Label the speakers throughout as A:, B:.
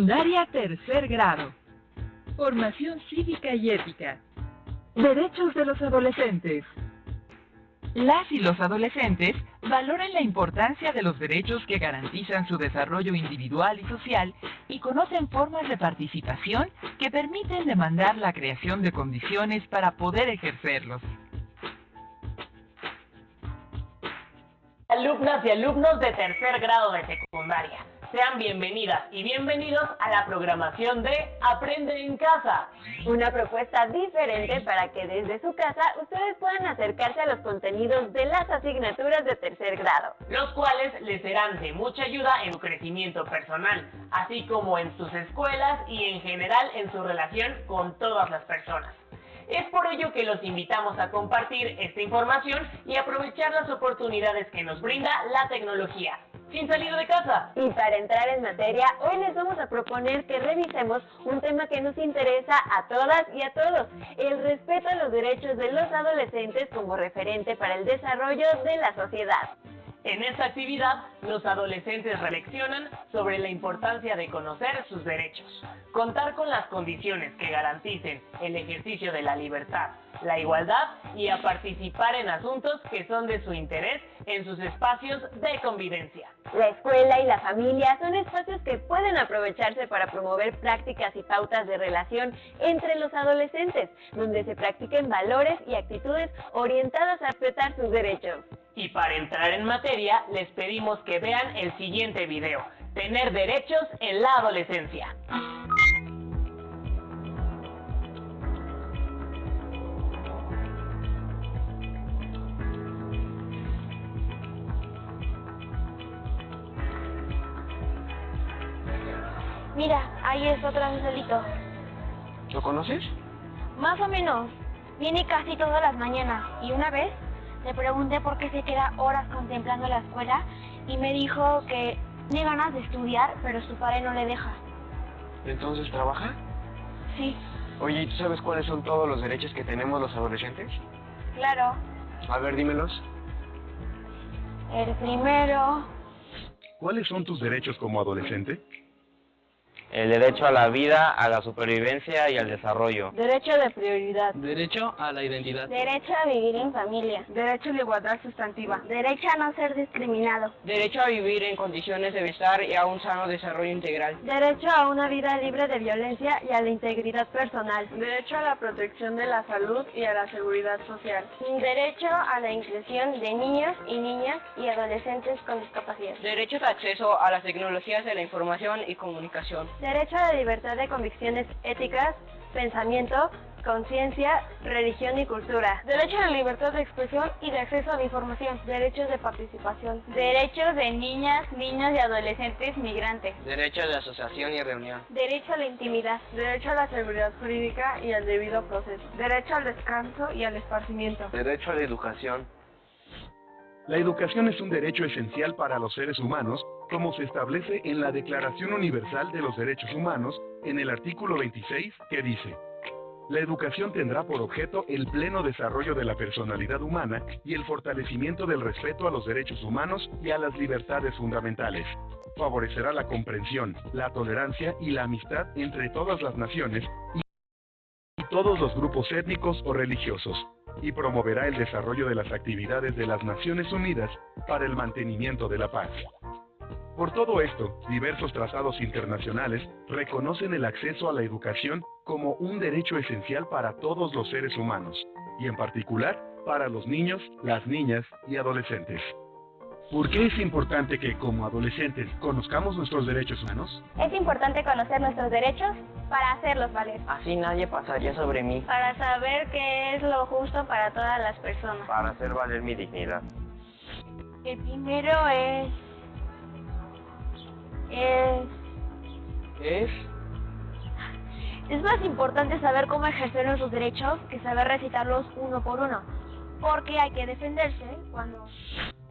A: Secundaria tercer grado. Formación cívica y ética. Derechos de los adolescentes. Las y los adolescentes valoran la importancia de los derechos que garantizan su desarrollo individual y social y conocen formas de participación que permiten demandar la creación de condiciones para poder ejercerlos.
B: Alumnas y alumnos de tercer grado de secundaria, sean bienvenidas y bienvenidos a la programación de Aprende en Casa.
C: Una propuesta diferente para que desde su casa ustedes puedan acercarse a los contenidos de las asignaturas de tercer grado,
B: los cuales les serán de mucha ayuda en su crecimiento personal, así como en sus escuelas y en general en su relación con todas las personas. Es por ello que los invitamos a compartir esta información y aprovechar las oportunidades que nos brinda la tecnología, sin salir de casa.
C: Y para entrar en materia, hoy les vamos a proponer que revisemos un tema que nos interesa a todas y a todos: el respeto a los derechos de los adolescentes como referente para el desarrollo de la sociedad.
B: En esta actividad, los adolescentes reflexionan sobre la importancia de conocer sus derechos, contar con las condiciones que garanticen el ejercicio de la libertad, la igualdad y a participar en asuntos que son de su interés en sus espacios de convivencia.
C: La escuela y la familia son espacios que pueden aprovecharse para promover prácticas y pautas de relación entre los adolescentes, donde se practiquen valores y actitudes orientadas a respetar sus derechos.
B: Y para entrar en materia, les pedimos que vean el siguiente video: Tener derechos en la adolescencia.
D: Mira, ahí está otra vez solito.
E: ¿Lo conoces?
D: Más o menos. Viene casi todas las mañanas. Y una vez le pregunté por qué se queda horas contemplando la escuela y me dijo que tiene ganas de estudiar, pero su padre no le deja.
E: ¿Entonces trabaja?
D: Sí.
E: Oye, ¿y tú sabes cuáles son todos los derechos que tenemos los adolescentes?
D: Claro.
E: A ver, dímelos.
D: El primero...
F: ¿Cuáles son tus derechos como adolescente?
G: El derecho a la vida, a la supervivencia y al desarrollo.
C: Derecho de prioridad.
H: Derecho a la identidad.
C: Derecho a vivir en familia.
D: Derecho a la igualdad sustantiva.
C: Derecho a no ser discriminado.
H: Derecho a vivir en condiciones de bienestar y a un sano desarrollo integral.
C: Derecho a una vida libre de violencia y a la integridad personal.
D: Derecho a la protección de la salud y a la seguridad social.
C: Derecho a la inclusión de niños y niñas y adolescentes con discapacidad.
H: Derecho de acceso a las tecnologías de la información y comunicación.
C: Derecho a la libertad de convicciones éticas, pensamiento, conciencia, religión y cultura.
D: Derecho a la libertad de expresión y de acceso a la información. Derechos de participación.
C: Derechos de niñas, niños y adolescentes migrantes.
H: Derecho de asociación y reunión.
C: Derecho a la intimidad.
D: Derecho a la seguridad jurídica y al debido proceso. Derecho al descanso y al esparcimiento.
E: Derecho a la educación.
F: La educación es un derecho esencial para los seres humanos, como se establece en la Declaración Universal de los Derechos Humanos, en el artículo 26, que dice: la educación tendrá por objeto el pleno desarrollo de la personalidad humana y el fortalecimiento del respeto a los derechos humanos y a las libertades fundamentales. Favorecerá la comprensión, la tolerancia y la amistad entre todas las naciones y todos los grupos étnicos o religiosos, y promoverá el desarrollo de las actividades de las Naciones Unidas para el mantenimiento de la paz. Por todo esto, diversos tratados internacionales reconocen el acceso a la educación como un derecho esencial para todos los seres humanos, y en particular para los niños, las niñas y adolescentes. ¿Por qué es importante que, como adolescentes, conozcamos nuestros derechos humanos?
D: Es importante conocer nuestros derechos para hacerlos valer.
H: Así nadie pasaría sobre mí.
D: Para saber qué es lo justo para todas las personas.
G: Para hacer valer mi dignidad.
D: El primero es más importante saber cómo ejercer nuestros derechos que saber recitarlos uno por uno, porque hay que defenderse cuando...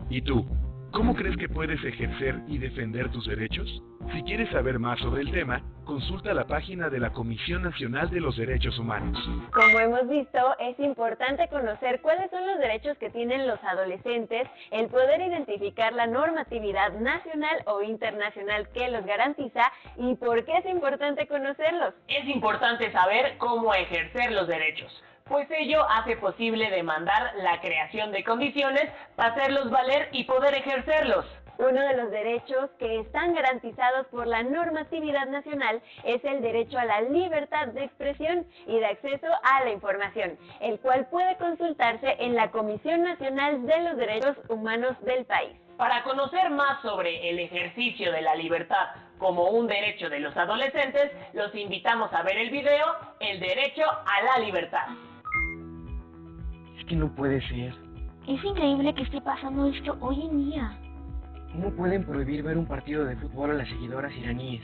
F: ¿Y tú? ¿Cómo crees que puedes ejercer y defender tus derechos? Si quieres saber más sobre el tema, consulta la página de la Comisión Nacional de los Derechos Humanos.
C: Como hemos visto, es importante conocer cuáles son los derechos que tienen los adolescentes, el poder identificar la normatividad nacional o internacional que los garantiza y por qué es importante conocerlos.
B: Es importante saber cómo ejercer los derechos, pues ello hace posible demandar la creación de condiciones para hacerlos valer y poder ejercerlos.
C: Uno de los derechos que están garantizados por la normatividad nacional es el derecho a la libertad de expresión y de acceso a la información, el cual puede consultarse en la Comisión Nacional de los Derechos Humanos del país.
B: Para conocer más sobre el ejercicio de la libertad como un derecho de los adolescentes, los invitamos a ver el video El Derecho a la Libertad.
E: Es que no puede ser.
D: Es increíble que esté pasando esto hoy en día.
E: ¿Cómo pueden prohibir ver un partido de fútbol a las seguidoras iraníes?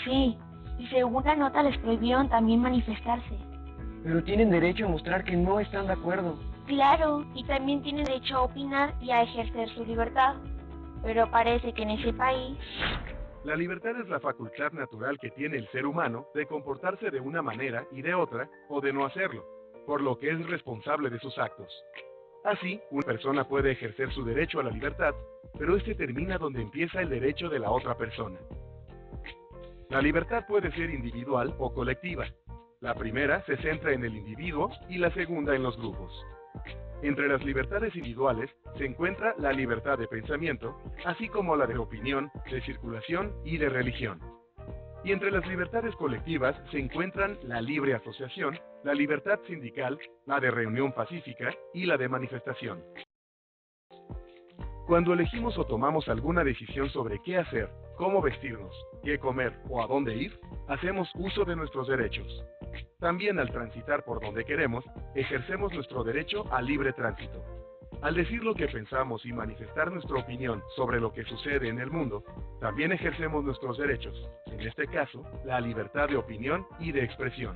D: Sí, y según la nota les prohibieron también manifestarse.
E: Pero tienen derecho a mostrar que no están de acuerdo.
D: Claro, y también tienen derecho a opinar y a ejercer su libertad. Pero parece que en ese país...
F: La libertad es la facultad natural que tiene el ser humano de comportarse de una manera y de otra, o de no hacerlo, por lo que es responsable de sus actos. Así, una persona puede ejercer su derecho a la libertad, pero este termina donde empieza el derecho de la otra persona. La libertad puede ser individual o colectiva. La primera se centra en el individuo y la segunda en los grupos. Entre las libertades individuales se encuentra la libertad de pensamiento, así como la de opinión, de circulación y de religión. Y entre las libertades colectivas se encuentran la libre asociación, la libertad sindical, la de reunión pacífica y la de manifestación. Cuando elegimos o tomamos alguna decisión sobre qué hacer, cómo vestirnos, qué comer o a dónde ir, hacemos uso de nuestros derechos. También al transitar por donde queremos, ejercemos nuestro derecho a libre tránsito. Al decir lo que pensamos y manifestar nuestra opinión sobre lo que sucede en el mundo, también ejercemos nuestros derechos, en este caso, la libertad de opinión y de expresión.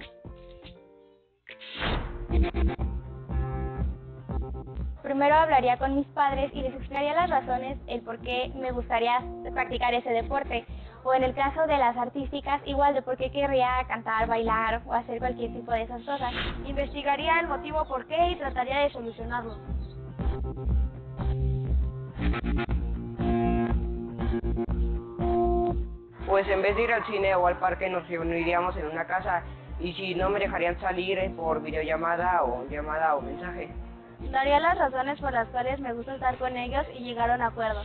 D: Primero hablaría con mis padres y les explicaría las razones, el por qué me gustaría practicar ese deporte. O en el caso de las artísticas, igual de por qué querría cantar, bailar o hacer cualquier tipo de esas cosas. Investigaría el motivo por qué y trataría de solucionarlo.
H: Pues en vez de ir al cine o al parque nos reuniríamos en una casa y si no me dejarían salir por videollamada o llamada o mensaje.
D: Daría las razones por las cuales me gusta estar con ellos y llegar a un acuerdo.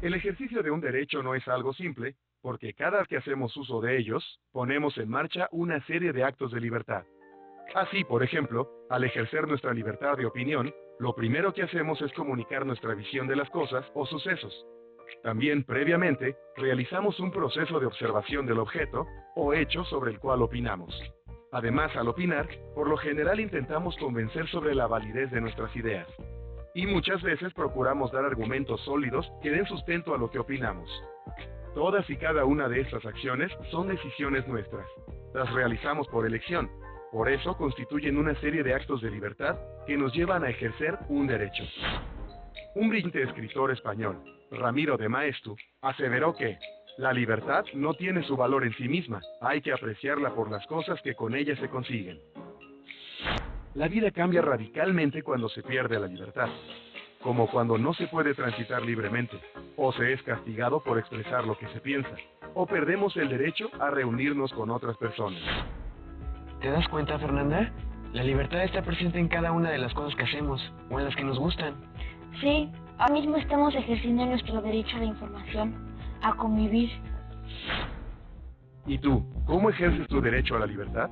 F: El ejercicio de un derecho no es algo simple, porque cada vez que hacemos uso de ellos, ponemos en marcha una serie de actos de libertad. Así, por ejemplo, al ejercer nuestra libertad de opinión, lo primero que hacemos es comunicar nuestra visión de las cosas o sucesos. También, previamente, realizamos un proceso de observación del objeto o hecho sobre el cual opinamos. Además, al opinar, por lo general intentamos convencer sobre la validez de nuestras ideas. Y muchas veces procuramos dar argumentos sólidos que den sustento a lo que opinamos. Todas y cada una de estas acciones son decisiones nuestras. Las realizamos por elección. Por eso constituyen una serie de actos de libertad que nos llevan a ejercer un derecho. Un brillante escritor español, Ramiro de Maeztu, aseveró que la libertad no tiene su valor en sí misma, hay que apreciarla por las cosas que con ella se consiguen. La vida cambia radicalmente cuando se pierde la libertad, como cuando no se puede transitar libremente, o se es castigado por expresar lo que se piensa, o perdemos el derecho a reunirnos con otras personas.
E: ¿Te das cuenta, Fernanda? La libertad está presente en cada una de las cosas que hacemos, o en las que nos gustan.
D: Sí, ahora mismo estamos ejerciendo nuestro derecho a la información, a convivir.
F: ¿Y tú, cómo ejerces tu derecho a la libertad?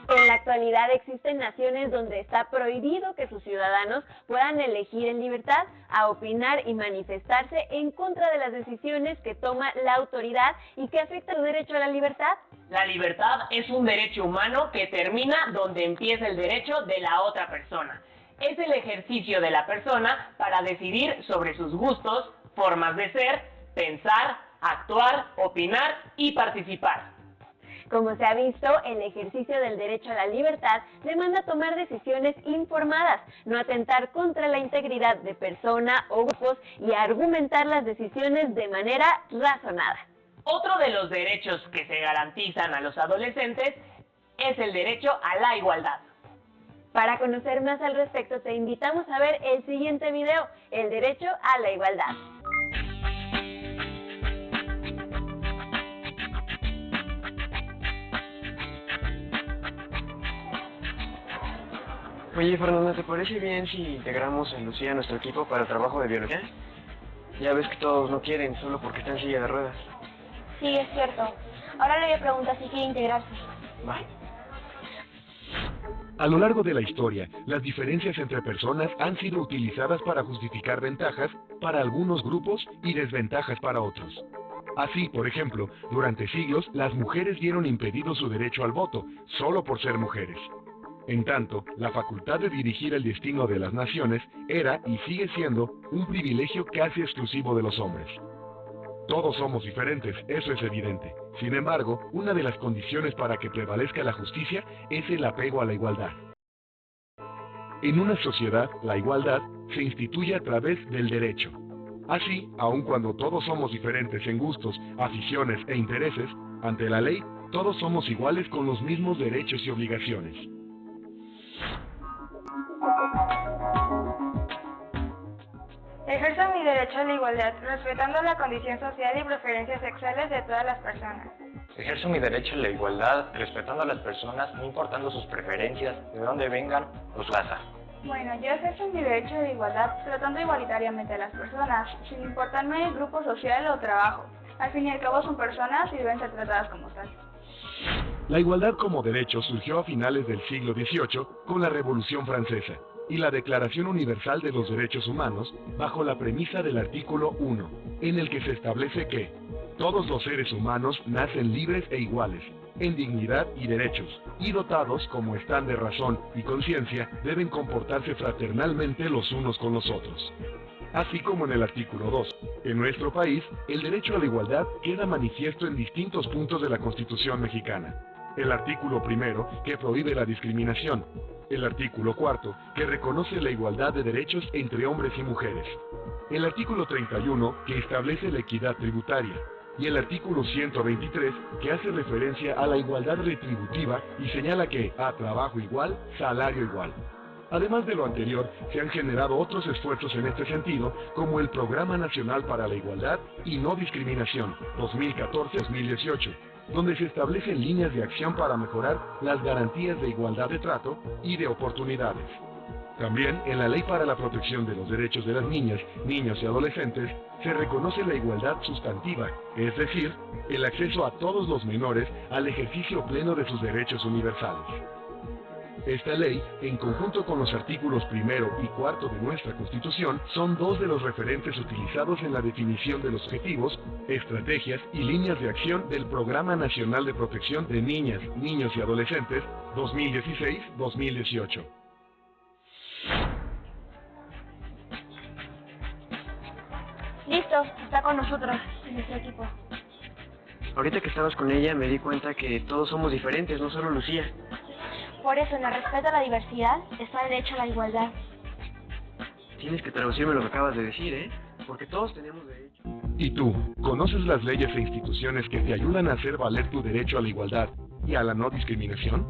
C: En la actualidad existen naciones donde está prohibido que sus ciudadanos puedan elegir en libertad a opinar y manifestarse en contra de las decisiones que toma la autoridad y que afectan su derecho a la libertad.
B: La libertad es un derecho humano que termina donde empieza el derecho de la otra persona. Es el ejercicio de la persona para decidir sobre sus gustos, formas de ser, pensar, actuar, opinar y participar.
C: Como se ha visto, el ejercicio del derecho a la libertad demanda tomar decisiones informadas, no atentar contra la integridad de persona o grupos y argumentar las decisiones de manera razonada.
B: Otro de los derechos que se garantizan a los adolescentes es el derecho a la igualdad.
C: Para conocer más al respecto, te invitamos a ver el siguiente video, el derecho a la igualdad.
E: Oye, Fernanda, ¿te parece bien si integramos a Lucía a nuestro equipo para el trabajo de biología? Ya ves que todos no quieren, solo porque está en silla de ruedas.
D: Sí, es cierto. Ahora le voy a preguntar si quiere integrarse.
E: Va.
F: A lo largo de la historia, las diferencias entre personas han sido utilizadas para justificar ventajas para algunos grupos y desventajas para otros. Así, por ejemplo, durante siglos, las mujeres vieron impedido su derecho al voto, solo por ser mujeres. En tanto, la facultad de dirigir el destino de las naciones era y sigue siendo un privilegio casi exclusivo de los hombres. Todos somos diferentes, eso es evidente. Sin embargo, una de las condiciones para que prevalezca la justicia es el apego a la igualdad. En una sociedad, la igualdad se instituye a través del derecho. Así, aun cuando todos somos diferentes en gustos, aficiones e intereses, ante la ley, todos somos iguales con los mismos derechos y obligaciones.
I: Ejerzo mi derecho a la igualdad, respetando la condición social y preferencias sexuales de todas las personas.
J: Ejerzo mi derecho a la igualdad, respetando a las personas, no importando sus preferencias, de dónde vengan o su raza.
I: Bueno, yo ejerzo mi derecho a la igualdad, tratando igualitariamente a las personas, sin importarme el grupo social o trabajo. Al fin y al cabo son personas y deben ser tratadas como tal.
F: La igualdad como derecho surgió a finales del siglo XVIII con la Revolución Francesa y la Declaración Universal de los Derechos Humanos bajo la premisa del artículo 1, en el que se establece que todos los seres humanos nacen libres e iguales, en dignidad y derechos, y dotados, como están de razón y conciencia, deben comportarse fraternalmente los unos con los otros. Así como en el artículo 2. En nuestro país, el derecho a la igualdad queda manifiesto en distintos puntos de la Constitución mexicana. El artículo 1, que prohíbe la discriminación. El artículo 4, que reconoce la igualdad de derechos entre hombres y mujeres. El artículo 31, que establece la equidad tributaria. Y el artículo 123, que hace referencia a la igualdad retributiva y señala que, a trabajo igual, salario igual. Además de lo anterior, se han generado otros esfuerzos en este sentido, como el Programa Nacional para la Igualdad y No Discriminación 2014-2018, donde se establecen líneas de acción para mejorar las garantías de igualdad de trato y de oportunidades. También, en la Ley para la Protección de los Derechos de las Niñas, Niños y Adolescentes, se reconoce la igualdad sustantiva, es decir, el acceso a todos los menores al ejercicio pleno de sus derechos universales. Esta ley, en conjunto con los artículos 1 y 4 de nuestra Constitución, son dos de los referentes utilizados en la definición de los objetivos, estrategias y líneas de acción del Programa Nacional de Protección de Niñas, Niños y Adolescentes 2016-2018.
D: Listo, está con nosotros, en nuestro equipo.
E: Ahorita que estabas con ella me di cuenta que todos somos diferentes, no solo Lucía.
D: Por eso, en el respeto a la diversidad, está el derecho a la igualdad.
E: Tienes que traducirme lo que acabas de decir, ¿eh? Porque todos tenemos derecho.
F: ¿Y tú, conoces las leyes e instituciones que te ayudan a hacer valer tu derecho a la igualdad y a la no discriminación?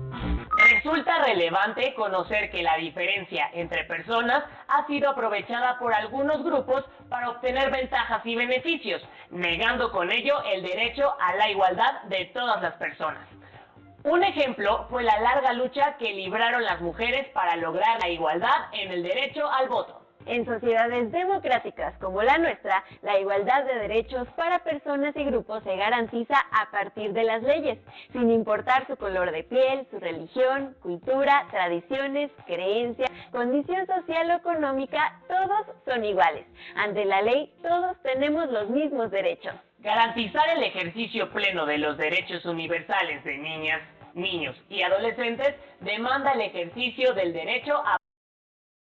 B: Resulta relevante conocer que la diferencia entre personas ha sido aprovechada por algunos grupos para obtener ventajas y beneficios, negando con ello el derecho a la igualdad de todas las personas. Un ejemplo fue la larga lucha que libraron las mujeres para lograr la igualdad en el derecho al voto.
C: En sociedades democráticas como la nuestra, la igualdad de derechos para personas y grupos se garantiza a partir de las leyes, sin importar su color de piel, su religión, cultura, tradiciones, creencias, condición social o económica, todos son iguales. Ante la ley, todos tenemos los mismos derechos.
B: Garantizar el ejercicio pleno de los derechos universales de niñas, niños y adolescentes demanda el ejercicio del derecho a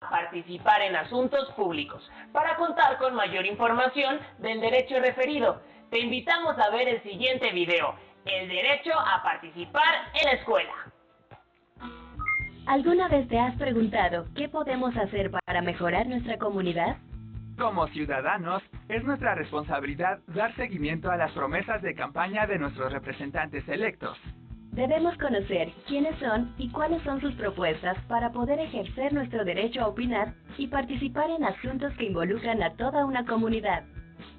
B: participar en asuntos públicos. Para contar con mayor información del derecho referido, te invitamos a ver el siguiente video, el derecho a participar en la escuela.
C: ¿Alguna vez te has preguntado qué podemos hacer para mejorar nuestra comunidad?
A: Como ciudadanos, es nuestra responsabilidad dar seguimiento a las promesas de campaña de nuestros representantes electos.
C: Debemos conocer quiénes son y cuáles son sus propuestas para poder ejercer nuestro derecho a opinar y participar en asuntos que involucran a toda una comunidad.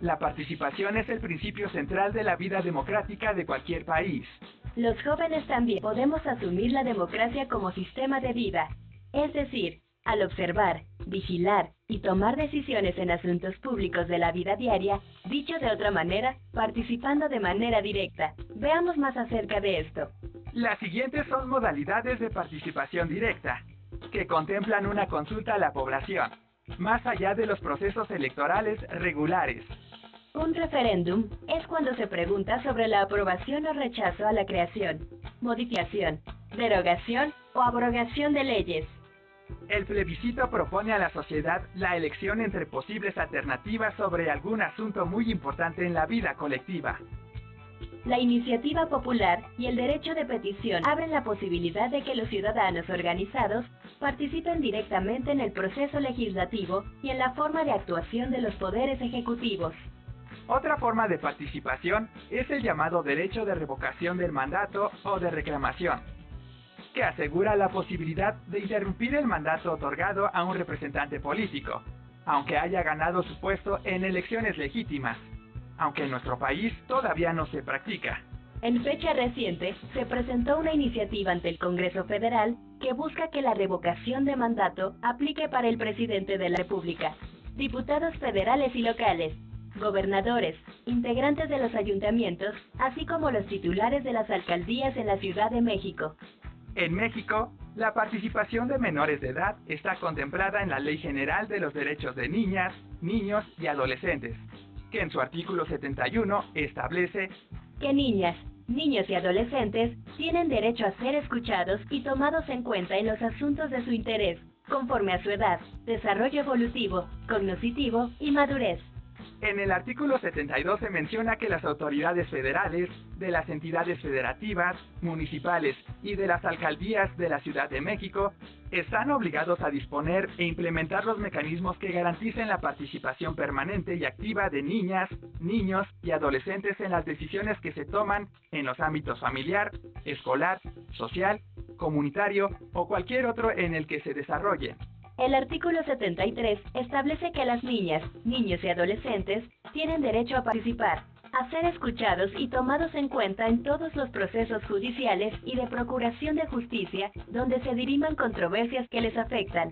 A: La participación es el principio central de la vida democrática de cualquier país.
C: Los jóvenes también podemos asumir la democracia como sistema de vida, es decir, al observar, vigilar y tomar decisiones en asuntos públicos de la vida diaria, dicho de otra manera, participando de manera directa. Veamos más acerca de esto.
A: Las siguientes son modalidades de participación directa, que contemplan una consulta a la población, más allá de los procesos electorales regulares.
C: Un referéndum es cuando se pregunta sobre la aprobación o rechazo a la creación, modificación, derogación o abrogación de leyes.
A: El plebiscito propone a la sociedad la elección entre posibles alternativas sobre algún asunto muy importante en la vida colectiva.
C: La iniciativa popular y el derecho de petición abren la posibilidad de que los ciudadanos organizados participen directamente en el proceso legislativo y en la forma de actuación de los poderes ejecutivos.
A: Otra forma de participación es el llamado derecho de revocación del mandato o de reclamación, que asegura la posibilidad de interrumpir el mandato otorgado a un representante político, aunque haya ganado su puesto en elecciones legítimas, aunque en nuestro país todavía no se practica.
C: En fecha reciente, se presentó una iniciativa ante el Congreso Federal que busca que la revocación de mandato aplique para el presidente de la República, diputados federales y locales, gobernadores, integrantes de los ayuntamientos, así como los titulares de las alcaldías en la Ciudad de México.
A: En México, la participación de menores de edad está contemplada en la Ley General de los Derechos de Niñas, Niños y Adolescentes, que en su artículo 71 establece
C: que niñas, niños y adolescentes tienen derecho a ser escuchados y tomados en cuenta en los asuntos de su interés, conforme a su edad, desarrollo evolutivo, cognitivo y madurez.
A: En el artículo 72 se menciona que las autoridades federales, de las entidades federativas, municipales y de las alcaldías de la Ciudad de México están obligados a disponer e implementar los mecanismos que garanticen la participación permanente y activa de niñas, niños y adolescentes en las decisiones que se toman en los ámbitos familiar, escolar, social, comunitario o cualquier otro en el que se desarrolle.
C: El artículo 73 establece que las niñas, niños y adolescentes tienen derecho a participar, a ser escuchados y tomados en cuenta en todos los procesos judiciales y de procuración de justicia donde se diriman controversias que les afectan.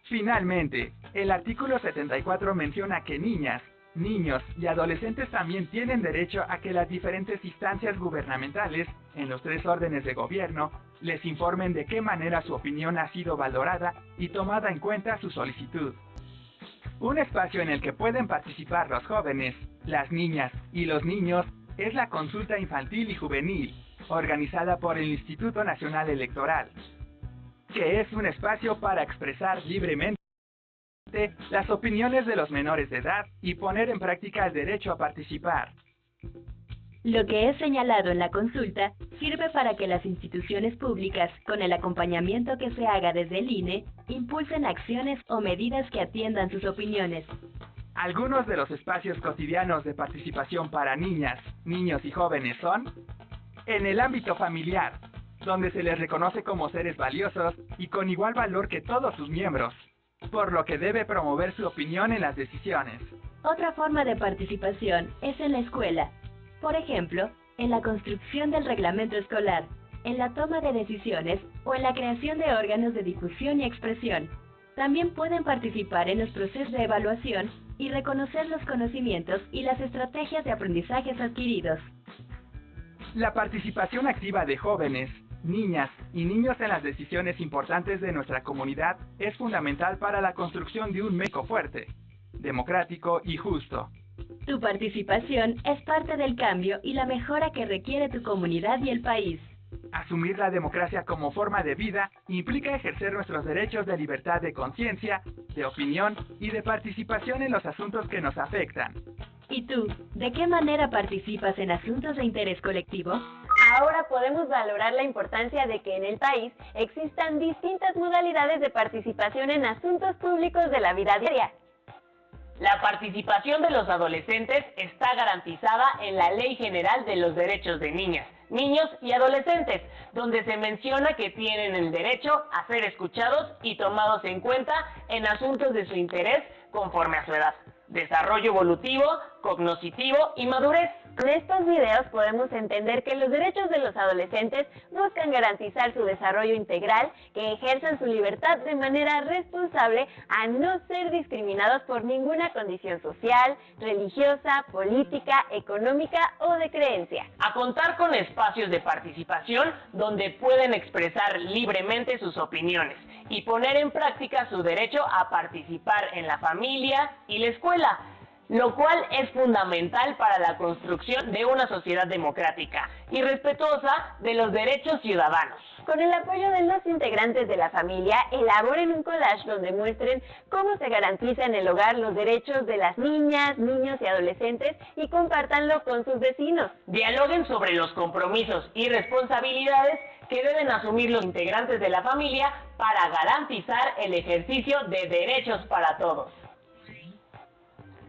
A: Finalmente, el artículo 74 menciona que niñas, niños y adolescentes también tienen derecho a que las diferentes instancias gubernamentales, en los 3 órdenes de gobierno, les informen de qué manera su opinión ha sido valorada y tomada en cuenta su solicitud. Un espacio en el que pueden participar los jóvenes, las niñas y los niños es la consulta infantil y juvenil, organizada por el Instituto Nacional Electoral, que es un espacio para expresar libremente las opiniones de los menores de edad y poner en práctica el derecho a participar.
C: Lo que es señalado en la consulta sirve para que las instituciones públicas, con el acompañamiento que se haga desde el INE, impulsen acciones o medidas que atiendan sus opiniones.
A: Algunos de los espacios cotidianos de participación para niñas, niños y jóvenes son: en el ámbito familiar, donde se les reconoce como seres valiosos y con igual valor que todos sus miembros, por lo que debe promover su opinión en las decisiones.
C: Otra forma de participación es en la escuela. Por ejemplo, en la construcción del reglamento escolar, en la toma de decisiones o en la creación de órganos de difusión y expresión. También pueden participar en los procesos de evaluación y reconocer los conocimientos y las estrategias de aprendizajes adquiridos.
A: La participación activa de jóvenes, niñas y niños en las decisiones importantes de nuestra comunidad es fundamental para la construcción de un México fuerte, democrático y justo.
C: Tu participación es parte del cambio y la mejora que requiere tu comunidad y el país.
A: Asumir la democracia como forma de vida implica ejercer nuestros derechos de libertad de conciencia, de opinión y de participación en los asuntos que nos afectan.
K: ¿Y tú, de qué manera participas en asuntos de interés colectivo?
C: Ahora podemos valorar la importancia de que en el país existan distintas modalidades de participación en asuntos públicos de la vida diaria.
B: La participación de los adolescentes está garantizada en la Ley General de los Derechos de Niñas, Niños y Adolescentes, donde se menciona que tienen el derecho a ser escuchados y tomados en cuenta en asuntos de su interés conforme a su edad, desarrollo evolutivo, cognoscitivo y madurez.
C: Con estos videos podemos entender que los derechos de los adolescentes buscan garantizar su desarrollo integral, que ejerzan su libertad de manera responsable a no ser discriminados por ninguna condición social, religiosa, política, económica o de creencia.
B: A contar con espacios de participación donde pueden expresar libremente sus opiniones y poner en práctica su derecho a participar en la familia y la escuela, lo cual es fundamental para la construcción de una sociedad democrática y respetuosa de los derechos ciudadanos.
C: Con el apoyo de los integrantes de la familia, elaboren un collage donde muestren cómo se garantiza en el hogar los derechos de las niñas, niños y adolescentes y compártanlo con sus vecinos.
B: Dialoguen sobre los compromisos y responsabilidades que deben asumir los integrantes de la familia para garantizar el ejercicio de derechos para todos.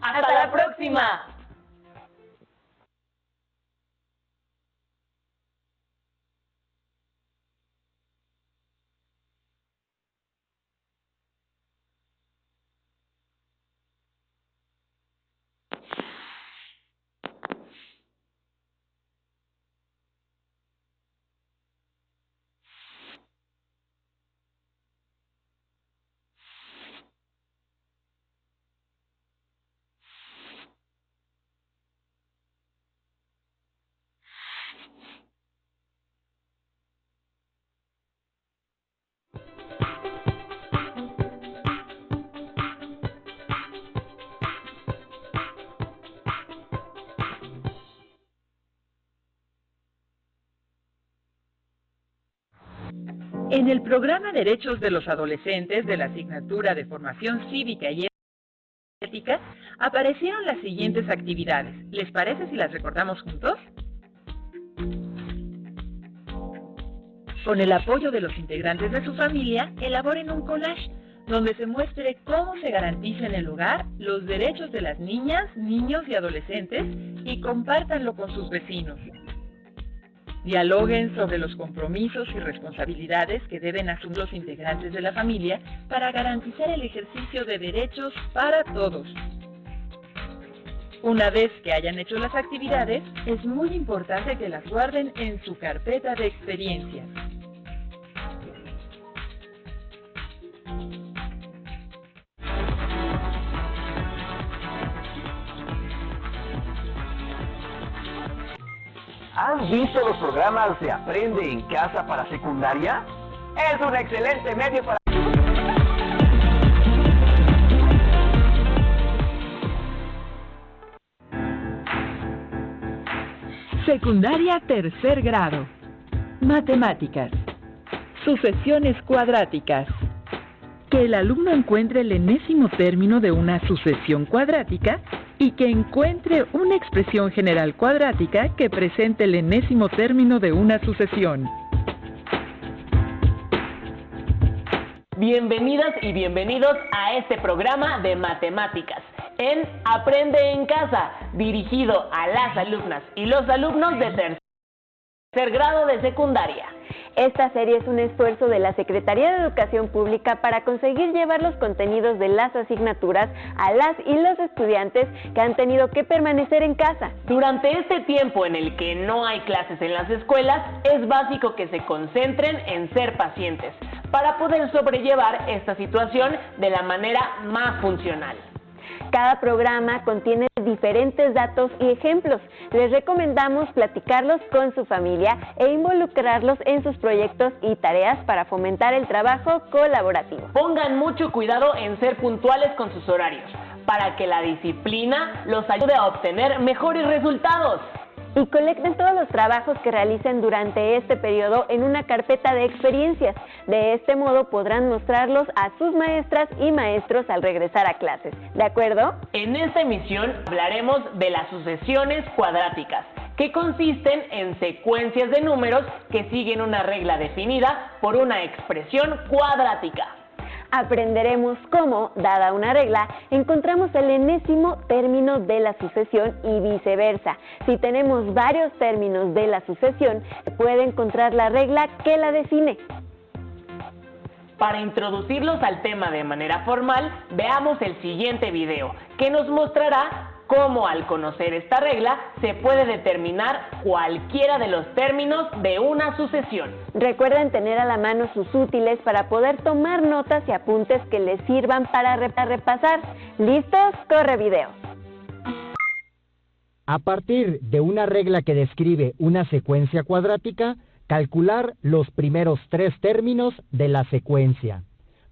B: ¡Hasta la próxima!
A: En el programa Derechos de los Adolescentes de la asignatura de Formación Cívica y Ética aparecieron las siguientes actividades. ¿Les parece si las recordamos juntos? Con el apoyo de los integrantes de su familia, elaboren un collage donde se muestre cómo se garantiza en el hogar los derechos de las niñas, niños y adolescentes y compártanlo con sus vecinos. Dialoguen sobre los compromisos y responsabilidades que deben asumir los integrantes de la familia para garantizar el ejercicio de derechos para todos. Una vez que hayan hecho las actividades, es muy importante que las guarden en su carpeta de experiencias.
L: ¿Han visto los programas de Aprende en Casa para secundaria? Es un excelente medio para...
A: Secundaria tercer grado. Matemáticas. Sucesiones cuadráticas. Que el alumno encuentre el enésimo término de una sucesión cuadrática y que encuentre una expresión general cuadrática que presente el enésimo término de una sucesión.
B: Bienvenidas y bienvenidos a este programa de matemáticas en Aprende en Casa, dirigido a las alumnas y los alumnos de tercer grado de secundaria.
C: Esta serie es un esfuerzo de la Secretaría de Educación Pública para conseguir llevar los contenidos de las asignaturas a las y los estudiantes que han tenido que permanecer en casa.
B: Durante este tiempo en el que no hay clases en las escuelas, es básico que se concentren en ser pacientes para poder sobrellevar esta situación de la manera más funcional.
C: Cada programa contiene diferentes datos y ejemplos. Les recomendamos platicarlos con su familia e involucrarlos en sus proyectos y tareas para fomentar el trabajo colaborativo.
B: Pongan mucho cuidado en ser puntuales con sus horarios, para que la disciplina los ayude a obtener mejores resultados.
C: y colecten todos los trabajos que realicen durante este periodo en una carpeta de experiencias. De este modo podrán mostrarlos a sus maestras y maestros al regresar a clases. ¿De acuerdo?
B: En esta emisión hablaremos de las sucesiones cuadráticas, que consisten en secuencias de números que siguen una regla definida por una expresión cuadrática.
C: Aprenderemos cómo, dada una regla, encontramos el enésimo término de la sucesión y viceversa. Si tenemos varios términos de la sucesión, se puede encontrar la regla que la define.
B: Para introducirlos al tema de manera formal, veamos el siguiente video, que nos mostrará cómo al conocer esta regla se puede determinar cualquiera de los términos de una sucesión.
C: Recuerden tener a la mano sus útiles para poder tomar notas y apuntes que les sirvan para repasar. ¿Listos? ¡Corre video!
M: A partir de una regla que describe una secuencia cuadrática, calcular los primeros 3 términos de la secuencia.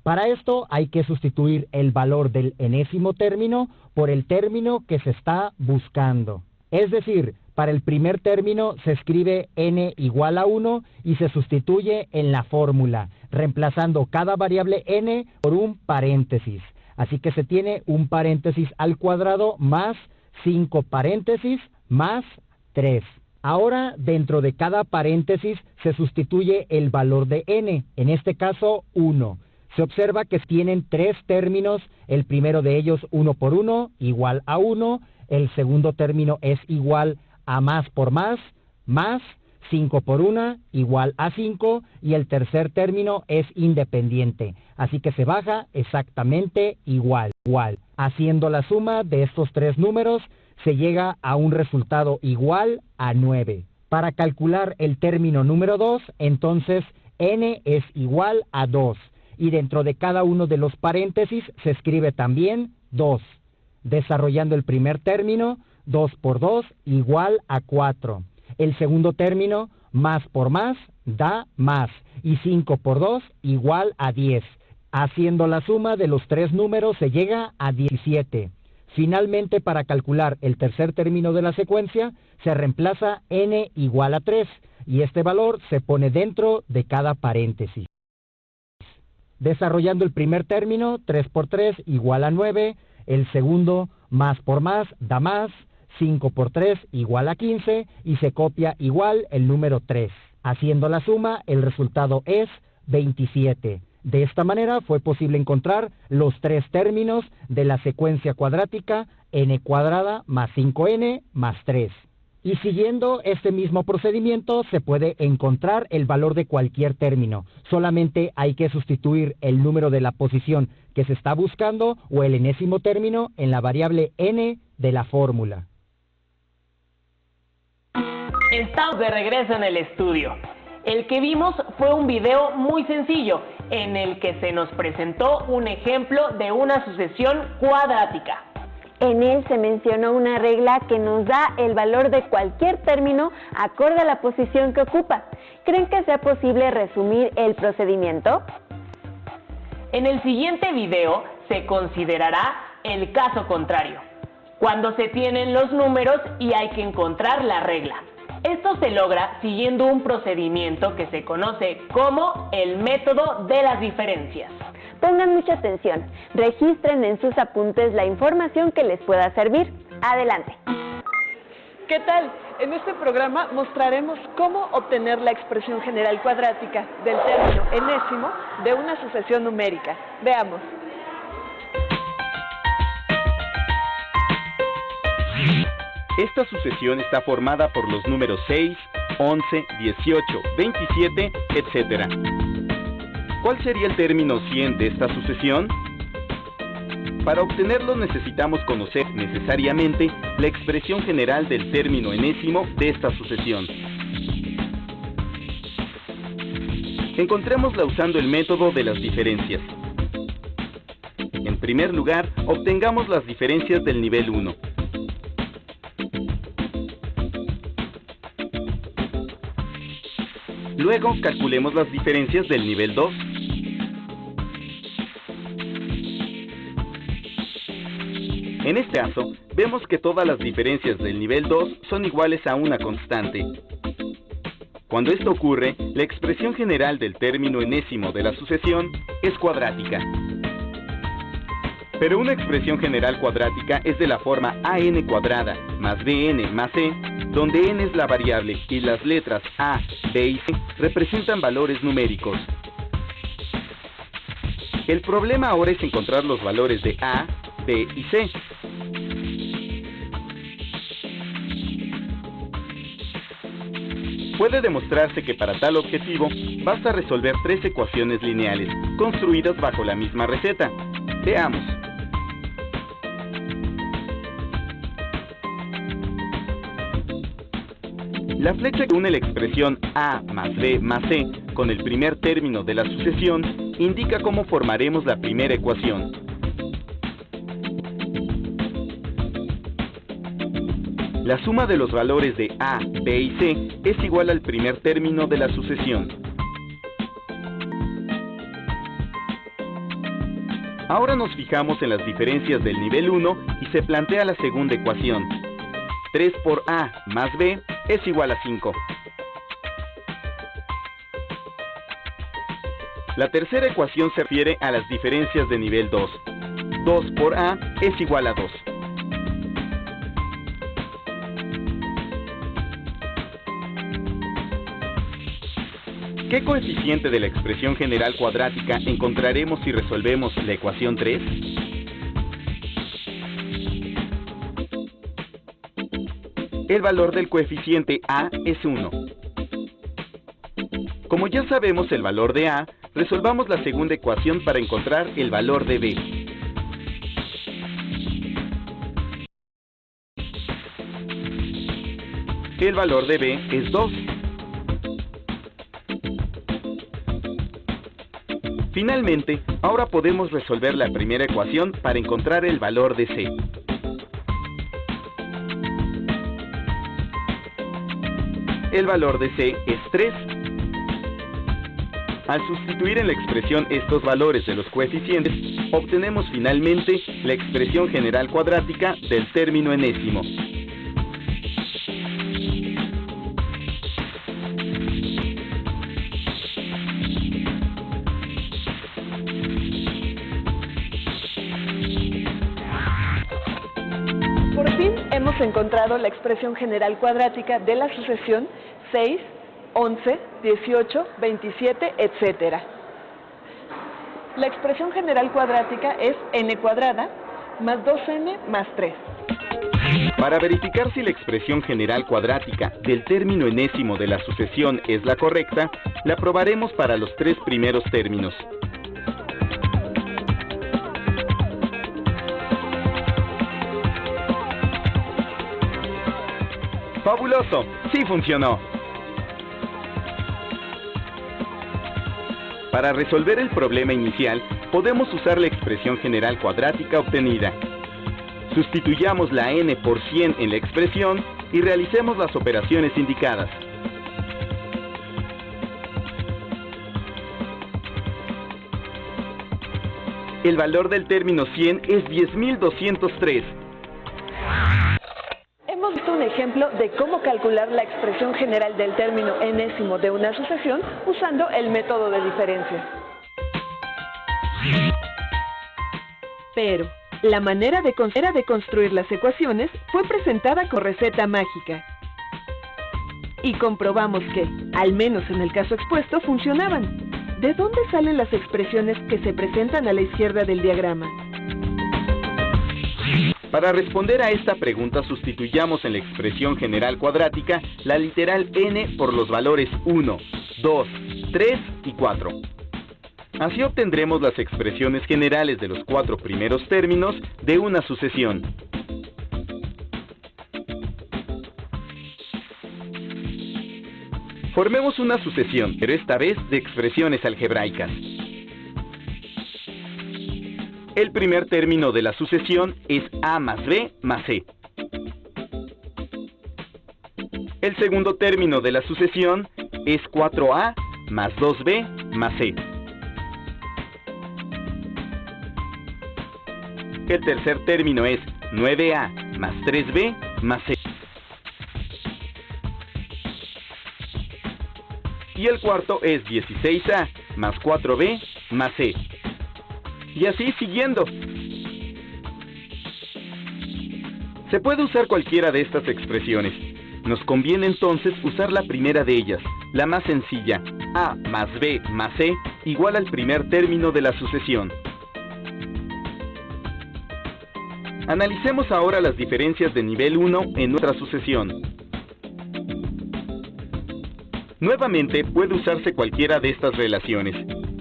M: Para esto hay que sustituir el valor del enésimo término por el término que se está buscando. Es decir, para el primer término se escribe n igual a 1 y se sustituye en la fórmula, reemplazando cada variable n por un paréntesis. Así que se tiene un paréntesis al cuadrado más 5 paréntesis más 3. Ahora, dentro de cada paréntesis se sustituye el valor de n, en este caso 1. Se observa que tienen 3 términos, el primero de ellos 1 por 1 igual a 1, el segundo término es igual a más por más, 5 por 1 igual a 5 y el tercer término es independiente, así que se baja exactamente igual. Haciendo la suma de estos 3 números se llega a un resultado igual a 9. Para calcular el término número 2, entonces n es igual a 2. Y dentro de cada uno de los paréntesis se escribe también 2. Desarrollando el primer término, 2 por 2 igual a 4. El segundo término, más por más, da más. Y 5 por 2 igual a 10. Haciendo la suma de los 3 números se llega a 17. Finalmente, para calcular el tercer término de la secuencia, se reemplaza n igual a 3. Y este valor se pone dentro de cada paréntesis. Desarrollando el primer término, 3 por 3 igual a 9, el segundo, más por más, da más, 5 por 3 igual a 15 y se copia igual el número 3. Haciendo la suma, el resultado es 27. De esta manera fue posible encontrar los 3 términos de la secuencia cuadrática n cuadrada más 5n más 3. Y siguiendo este mismo procedimiento se puede encontrar el valor de cualquier término. Solamente hay que sustituir el número de la posición que se está buscando o el enésimo término en la variable n de la fórmula.
B: Estamos de regreso en el estudio. El que vimos fue un video muy sencillo en el que se nos presentó un ejemplo de una sucesión cuadrática.
C: En él se mencionó una regla que nos da el valor de cualquier término acorde a la posición que ocupa. ¿Creen que sea posible resumir el procedimiento?
B: En el siguiente video se considerará el caso contrario, cuando se tienen los números y hay que encontrar la regla. Esto se logra siguiendo un procedimiento que se conoce como el método de las diferencias.
C: Pongan mucha atención, registren en sus apuntes la información que les pueda servir. Adelante.
N: ¿Qué tal? En este programa mostraremos cómo obtener la expresión general cuadrática del término enésimo de una sucesión numérica. Veamos.
O: Esta sucesión está formada por los números 6, 11, 18, 27, etc. ¿Cuál sería el término 100 de esta sucesión? Para obtenerlo necesitamos conocer necesariamente la expresión general del término enésimo de esta sucesión. Encontrémosla usando el método de las diferencias. En primer lugar, obtengamos las diferencias del nivel 1. Luego, calculemos las diferencias del nivel 2. En este caso, vemos que todas las diferencias del nivel 2 son iguales a una constante. Cuando esto ocurre, la expresión general del término enésimo de la sucesión es cuadrática. Pero una expresión general cuadrática es de la forma an cuadrada más bn más c, donde n es la variable y las letras a, b y c representan valores numéricos. El problema ahora es encontrar los valores de a, b y c. Puede demostrarse que para tal objetivo basta resolver 3 ecuaciones lineales, construidas bajo la misma receta. Veamos. La flecha que une la expresión a más b más c con el primer término de la sucesión indica cómo formaremos la primera ecuación. La suma de los valores de a, b y c es igual al primer término de la sucesión. Ahora nos fijamos en las diferencias del nivel 1 y se plantea la segunda ecuación. 3 por a más b es igual a 5. La tercera ecuación se refiere a las diferencias de nivel 2. 2 por a es igual a 2. ¿Qué coeficiente de la expresión general cuadrática encontraremos si resolvemos la ecuación 3? El valor del coeficiente a es 1. Como ya sabemos el valor de a, resolvamos la segunda ecuación para encontrar el valor de b. El valor de b es 2. Finalmente, ahora podemos resolver la primera ecuación para encontrar el valor de c. El valor de c es 3. Al sustituir en la expresión estos valores de los coeficientes, obtenemos finalmente la expresión general cuadrática del término enésimo.
N: Por fin hemos encontrado la expresión general cuadrática de la sucesión 6, 11, 18, 27, etc. La expresión general cuadrática es n cuadrada más 2n más 3.
O: Para verificar si la expresión general cuadrática del término enésimo de la sucesión es la correcta, la probaremos para los 3 primeros términos. ¡Fabuloso! ¡Sí funcionó! Para resolver el problema inicial, podemos usar la expresión general cuadrática obtenida. Sustituyamos la n por 100 en la expresión y realicemos las operaciones indicadas. El valor del término 100 es 10.203.
N: Hemos visto un ejemplo de cómo calcular la expresión general del término enésimo de una sucesión usando el método de diferencia. Pero la manera de construir las ecuaciones fue presentada con receta mágica. Y comprobamos que, al menos en el caso expuesto, funcionaban. ¿De dónde salen las expresiones que se presentan a la izquierda del diagrama?
O: Para responder a esta pregunta, sustituyamos en la expresión general cuadrática la literal n por los valores 1, 2, 3 y 4. Así obtendremos las expresiones generales de los 4 primeros términos de una sucesión. Formemos una sucesión, pero esta vez de expresiones algebraicas. El primer término de la sucesión es a más b más c. El segundo término de la sucesión es 4a más 2b más c. El tercer término es 9A más 3B más C. Y el cuarto es 16A más 4B más C. Y así siguiendo. Se puede usar cualquiera de estas expresiones. Nos conviene entonces usar la primera de ellas, la más sencilla, A más B más C igual al primer término de la sucesión. Analicemos ahora las diferencias de nivel 1 en nuestra sucesión. Nuevamente puede usarse cualquiera de estas relaciones.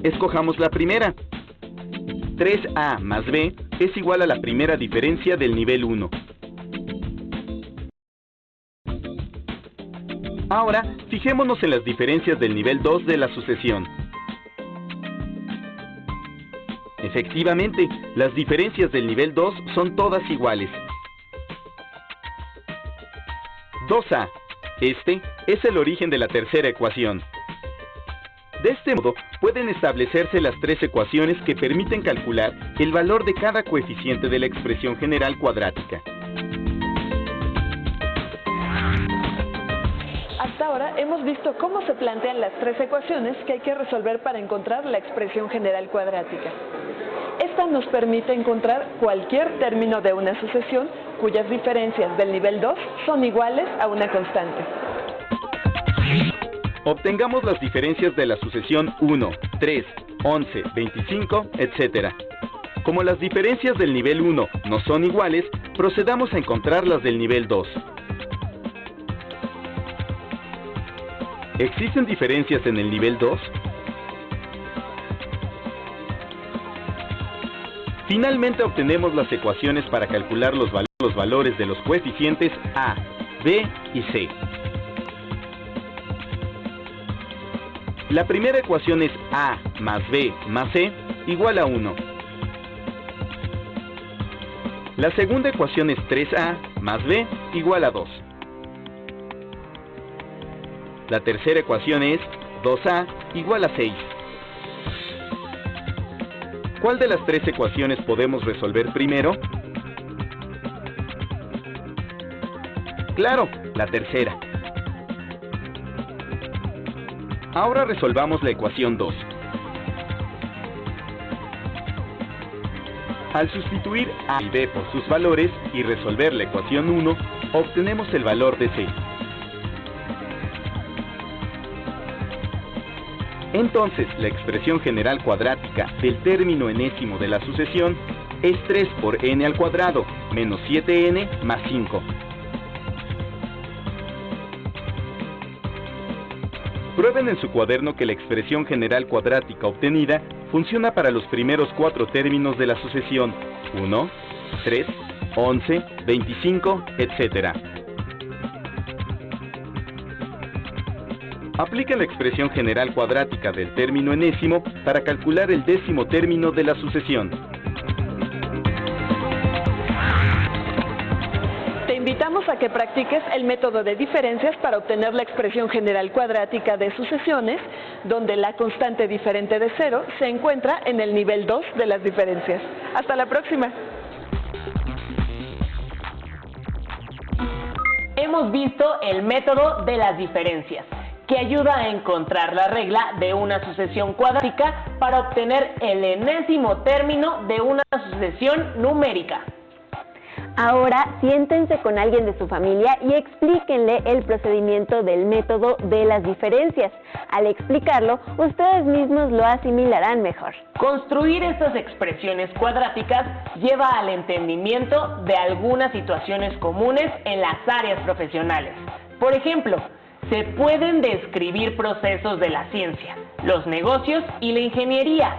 O: Escojamos la primera. 3A más B es igual a la primera diferencia del nivel 1. Ahora, fijémonos en las diferencias del nivel 2 de la sucesión. Efectivamente, las diferencias del nivel 2 son todas iguales. 2A. Este es el origen de la tercera ecuación. De este modo, pueden establecerse las tres ecuaciones que permiten calcular el valor de cada coeficiente de la expresión general cuadrática.
N: Hasta ahora hemos visto cómo se plantean las tres ecuaciones que hay que resolver para encontrar la expresión general cuadrática. Esta nos permite encontrar cualquier término de una sucesión cuyas diferencias del nivel 2 son iguales a una constante.
O: Obtengamos las diferencias de la sucesión 1, 3, 11, 25, etc. Como las diferencias del nivel 1 no son iguales, procedamos a encontrar las del nivel 2. ¿Existen diferencias en el nivel 2? Finalmente obtenemos las ecuaciones para calcular los valores de los coeficientes A, B y C. La primera ecuación es A más B más C igual a 1. La segunda ecuación es 3A más B igual a 2. La tercera ecuación es 2A igual a 6. ¿Cuál de las tres ecuaciones podemos resolver primero? Claro, la tercera. Ahora resolvamos la ecuación 2. Al sustituir A y B por sus valores y resolver la ecuación 1, obtenemos el valor de C. Entonces, la expresión general cuadrática del término enésimo de la sucesión es 3 por n al cuadrado menos 7n más 5. Prueben en su cuaderno que la expresión general cuadrática obtenida funciona para los primeros 4 términos de la sucesión 1, 3, 11, 25, etc. Apliquen la expresión general cuadrática del término enésimo para calcular el décimo término de la sucesión.
N: Te invitamos a que practiques el método de diferencias para obtener la expresión general cuadrática de sucesiones, donde la constante diferente de 0 se encuentra en el nivel 2 de las diferencias. ¡Hasta la próxima!
B: Hemos visto el método de las diferencias, que ayuda a encontrar la regla de una sucesión cuadrática para obtener el enésimo término de una sucesión numérica.
C: Ahora, siéntense con alguien de su familia y explíquenle el procedimiento del método de las diferencias. Al explicarlo, ustedes mismos lo asimilarán mejor.
B: Construir estas expresiones cuadráticas lleva al entendimiento de algunas situaciones comunes en las áreas profesionales. Por ejemplo, se pueden describir procesos de la ciencia, los negocios y la ingeniería.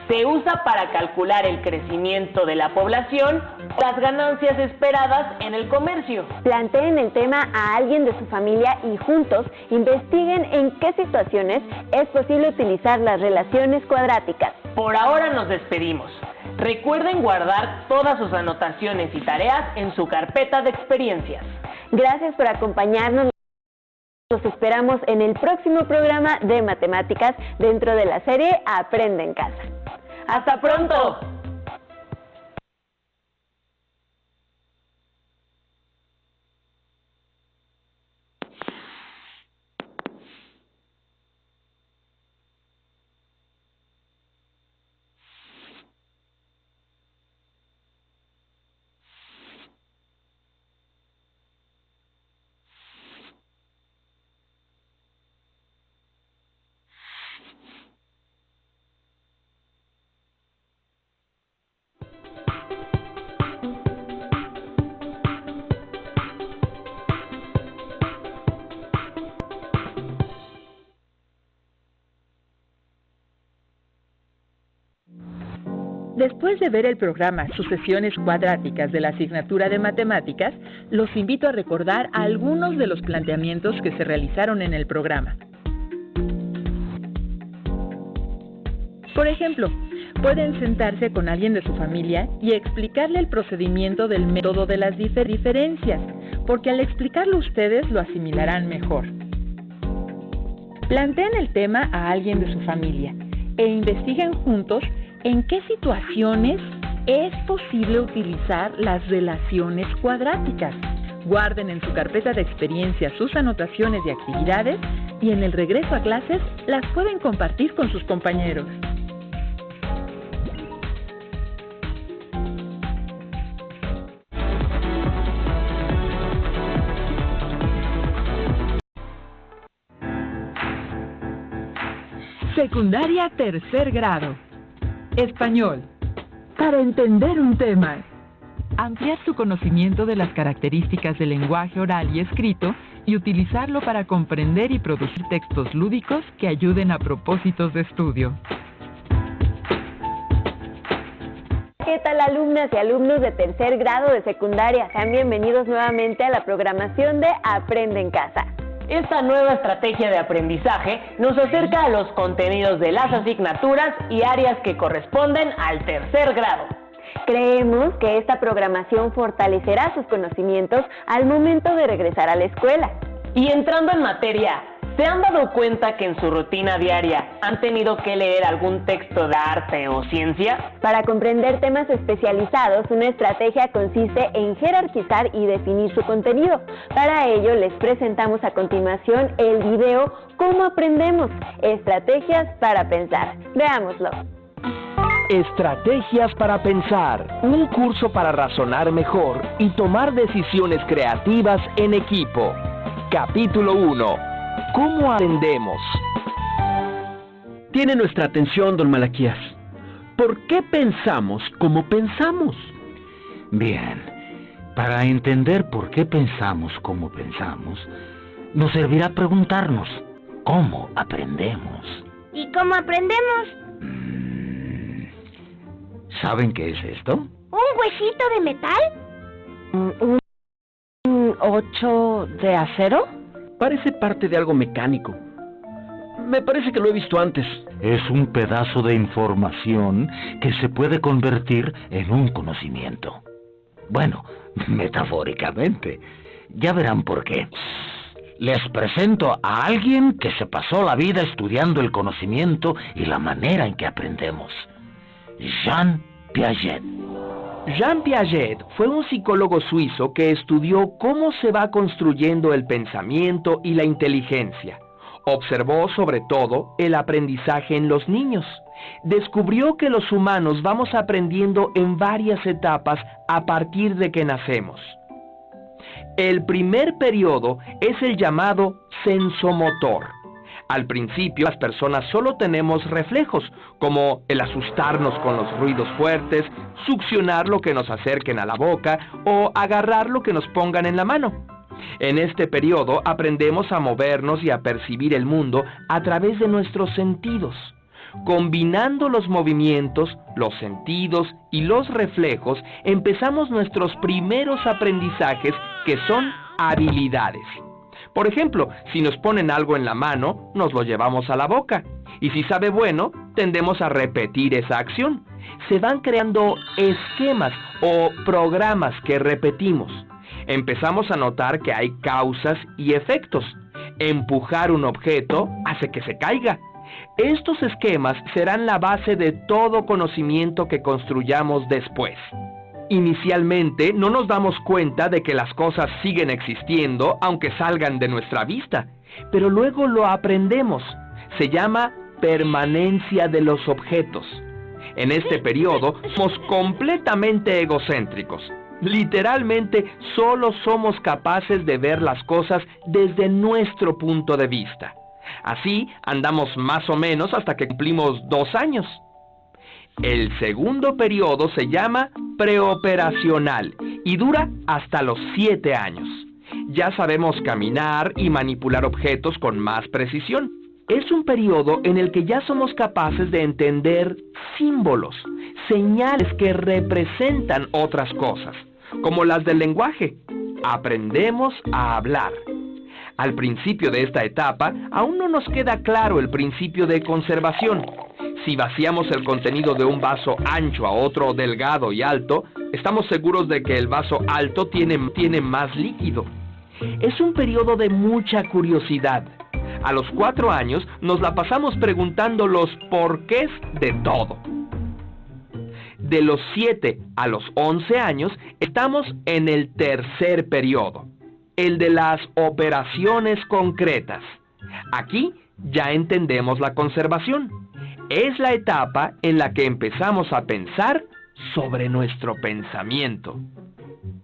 B: Se usa para calcular el crecimiento de la población o las ganancias esperadas en el comercio.
C: Planteen el tema a alguien de su familia y juntos investiguen en qué situaciones es posible utilizar las relaciones cuadráticas.
B: Por ahora nos despedimos. Recuerden guardar todas sus anotaciones y tareas en su carpeta de experiencias.
C: Gracias por acompañarnos. Los esperamos en el próximo programa de matemáticas dentro de la serie Aprende en Casa.
B: ¡Hasta pronto!
A: Después de ver el programa Sucesiones Cuadráticas de la asignatura de Matemáticas, los invito a recordar algunos de los planteamientos que se realizaron en el programa. Por ejemplo, pueden sentarse con alguien de su familia y explicarle el procedimiento del método de las diferencias, porque al explicarlo ustedes lo asimilarán mejor. Planteen el tema a alguien de su familia e investiguen juntos en qué situaciones es posible utilizar las relaciones cuadráticas. Guarden en su carpeta de experiencias sus anotaciones y actividades y en el regreso a clases las pueden compartir con sus compañeros. Secundaria tercer grado. Español. Para entender un tema. Ampliar tu conocimiento de las características del lenguaje oral y escrito y utilizarlo para comprender y producir textos lúdicos que ayuden a propósitos de estudio.
C: ¿Qué tal, alumnas y alumnos de tercer grado de secundaria? Sean bienvenidos nuevamente a la programación de Aprende en Casa.
B: Esta nueva estrategia de aprendizaje nos acerca a los contenidos de las asignaturas y áreas que corresponden al tercer grado.
C: Creemos que esta programación fortalecerá sus conocimientos al momento de regresar a la escuela.
B: Y entrando en materia, ¿se han dado cuenta que en su rutina diaria han tenido que leer algún texto de arte o ciencia?
C: Para comprender temas especializados, una estrategia consiste en jerarquizar y definir su contenido. Para ello, les presentamos a continuación el video ¿Cómo aprendemos? Estrategias para pensar. Veámoslo.
L: Estrategias para pensar, un curso para razonar mejor y tomar decisiones creativas en equipo. Capítulo 1. ¿Cómo aprendemos?
P: Tiene nuestra atención, don Malaquías. ¿Por qué pensamos como pensamos?
Q: Bien, para entender por qué pensamos como pensamos, nos servirá preguntarnos, ¿cómo aprendemos?
D: ¿Y cómo aprendemos?
Q: ¿Saben qué es esto?
D: ¿Un huesito de metal?
H: ¿Un 8 de acero?
P: Parece parte de algo mecánico. Me parece que lo he visto antes.
Q: Es un pedazo de información que se puede convertir en un conocimiento. Bueno, metafóricamente. Ya verán por qué. Les presento a alguien que se pasó la vida estudiando el conocimiento y la manera en que aprendemos. Jean Piaget.
L: Jean Piaget fue un psicólogo suizo que estudió cómo se va construyendo el pensamiento y la inteligencia. Observó sobre todo el aprendizaje en los niños. Descubrió que los humanos vamos aprendiendo en varias etapas a partir de que nacemos. El primer periodo es el llamado sensomotor. Al principio, las personas solo tenemos reflejos, como el asustarnos con los ruidos fuertes, succionar lo que nos acerquen a la boca o agarrar lo que nos pongan en la mano. En este periodo aprendemos a movernos y a percibir el mundo a través de nuestros sentidos. Combinando los movimientos, los sentidos y los reflejos, empezamos nuestros primeros aprendizajes, que son habilidades. Por ejemplo, si nos ponen algo en la mano, nos lo llevamos a la boca. Y si sabe bueno, tendemos a repetir esa acción. Se van creando esquemas o programas que repetimos. Empezamos a notar que hay causas y efectos. Empujar un objeto hace que se caiga. Estos esquemas serán la base de todo conocimiento que construyamos después. Inicialmente no nos damos cuenta de que las cosas siguen existiendo aunque salgan de nuestra vista, pero luego lo aprendemos. Se llama permanencia de los objetos. En este periodo somos completamente egocéntricos. Literalmente solo somos capaces de ver las cosas desde nuestro punto de vista. Así andamos más o menos hasta que cumplimos 2 años. El segundo periodo se llama preoperacional y dura hasta los 7 años. Ya sabemos caminar y manipular objetos con más precisión. es un periodo en el que ya somos capaces de entender símbolos, señales que representan otras cosas, como las del lenguaje. Aprendemos a hablar. Al principio de esta etapa, aún no nos queda claro el principio de conservación. Si vaciamos el contenido de un vaso ancho a otro delgado y alto, estamos seguros de que el vaso alto tiene más líquido. Es un periodo de mucha curiosidad. A los 4 años nos la pasamos preguntando los porqués de todo. De los 7 a los 11 años estamos en el tercer periodo, el de las operaciones concretas. Aquí ya entendemos la conservación. Es la etapa en la que empezamos a pensar sobre nuestro pensamiento.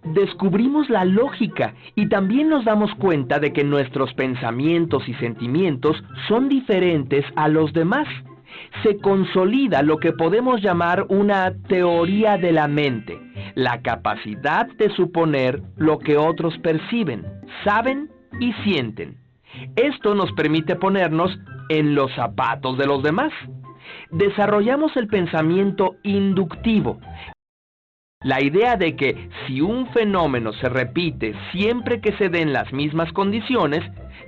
L: Descubrimos la lógica y también nos damos cuenta de que nuestros pensamientos y sentimientos son diferentes a los demás. Se consolida lo que podemos llamar una teoría de la mente, la capacidad de suponer lo que otros perciben, saben y sienten. Esto nos permite ponernos en los zapatos de los demás. Desarrollamos el pensamiento inductivo. La idea de que si un fenómeno se repite siempre que se den las mismas condiciones,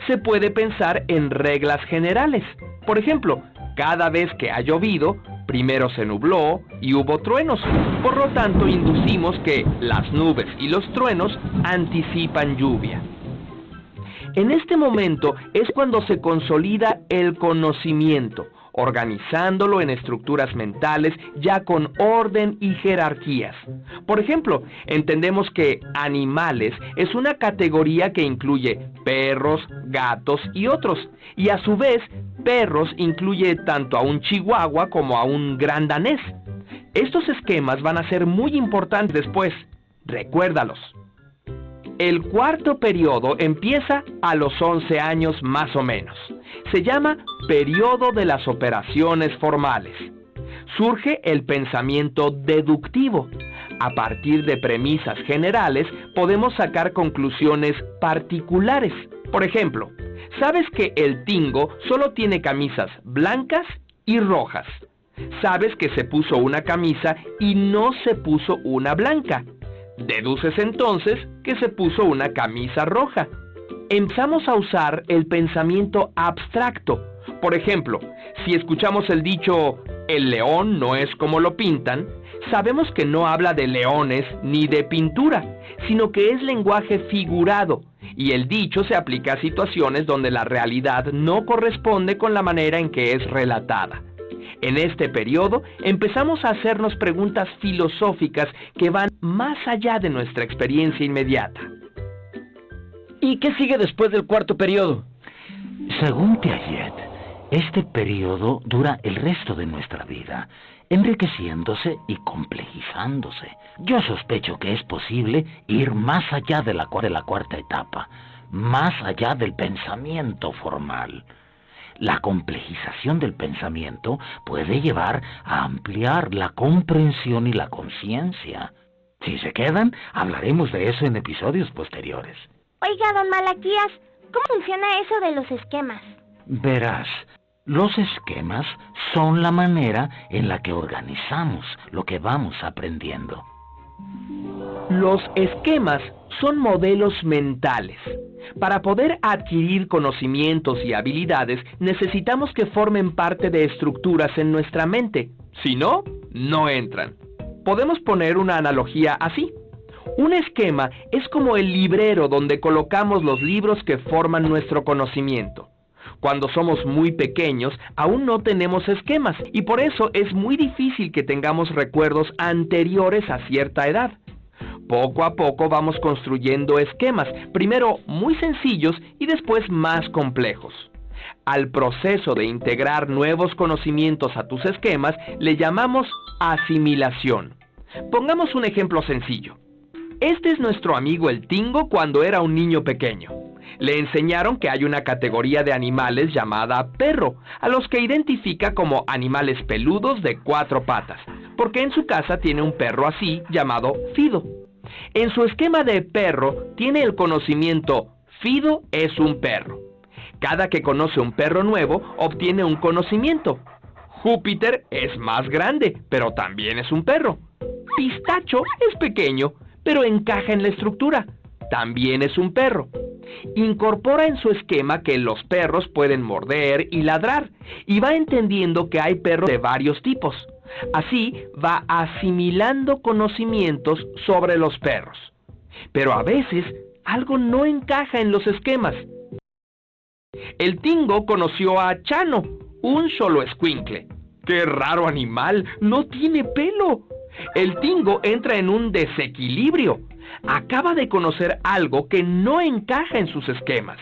L: se puede pensar en reglas generales. Por ejemplo, cada vez que ha llovido, primero se nubló y hubo truenos. Por lo tanto, inducimos que las nubes y los truenos anticipan lluvia. En este momento es cuando se consolida el conocimiento, organizándolo en estructuras mentales ya con orden y jerarquías. Por ejemplo, entendemos que animales es una categoría que incluye perros, gatos y otros, y a su vez, perros incluye tanto a un chihuahua como a un gran danés. Estos esquemas van a ser muy importantes después. Recuérdalos. El cuarto periodo empieza a los 11 años más o menos. Se llama periodo de las operaciones formales. Surge el pensamiento deductivo. A partir de premisas generales podemos sacar conclusiones particulares. Por ejemplo, sabes que el Tingo solo tiene camisas blancas y rojas. Sabes que se puso una camisa y no se puso una blanca. Deduces entonces que se puso una camisa roja. Empezamos a usar el pensamiento abstracto. Por ejemplo, si escuchamos el dicho, el león no es como lo pintan, sabemos que no habla de leones ni de pintura, sino que es lenguaje figurado, y el dicho se aplica a situaciones donde la realidad no corresponde con la manera en que es relatada. En este periodo empezamos a hacernos preguntas filosóficas que van más allá de nuestra experiencia inmediata.
P: ¿Y qué sigue después del cuarto periodo?
Q: Según Piaget, este periodo dura el resto de nuestra vida, enriqueciéndose y complejizándose. Yo sospecho que es posible ir más allá de la cuarta etapa, más allá del pensamiento formal. La complejización del pensamiento puede llevar a ampliar la comprensión y la conciencia. Si se quedan, hablaremos de eso en episodios posteriores.
D: Oiga, don Malaquías, ¿cómo funciona eso de los esquemas?
Q: Verás, los esquemas son la manera en la que organizamos lo que vamos aprendiendo.
L: Los esquemas son modelos mentales. Para poder adquirir conocimientos y habilidades, necesitamos que formen parte de estructuras en nuestra mente. Si no, no entran. Podemos poner una analogía así. Un esquema es como el librero donde colocamos los libros que forman nuestro conocimiento. Cuando somos muy pequeños, aún no tenemos esquemas, y por eso es muy difícil que tengamos recuerdos anteriores a cierta edad. Poco a poco vamos construyendo esquemas, primero muy sencillos y después más complejos. Al proceso de integrar nuevos conocimientos a tus esquemas le llamamos asimilación. Pongamos un ejemplo sencillo. Este es nuestro amigo el Tingo cuando era un niño pequeño. Le enseñaron que hay una categoría de animales llamada perro, a los que identifica como animales peludos de 4 patas, porque en su casa tiene un perro así llamado Fido. En su esquema de perro tiene el conocimiento Fido es un perro. Cada que conoce un perro nuevo, obtiene un conocimiento. Júpiter es más grande, pero también es un perro. Pistacho es pequeño, pero encaja en la estructura. También es un perro. Incorpora en su esquema que los perros pueden morder y ladrar, y va entendiendo que hay perros de varios tipos. Así va asimilando conocimientos sobre los perros. Pero a veces algo no encaja en los esquemas. El Tingo conoció a Chano, un xoloescuincle. ¡Qué raro animal! ¡No tiene pelo! El Tingo entra en un desequilibrio. Acaba de conocer algo que no encaja en sus esquemas.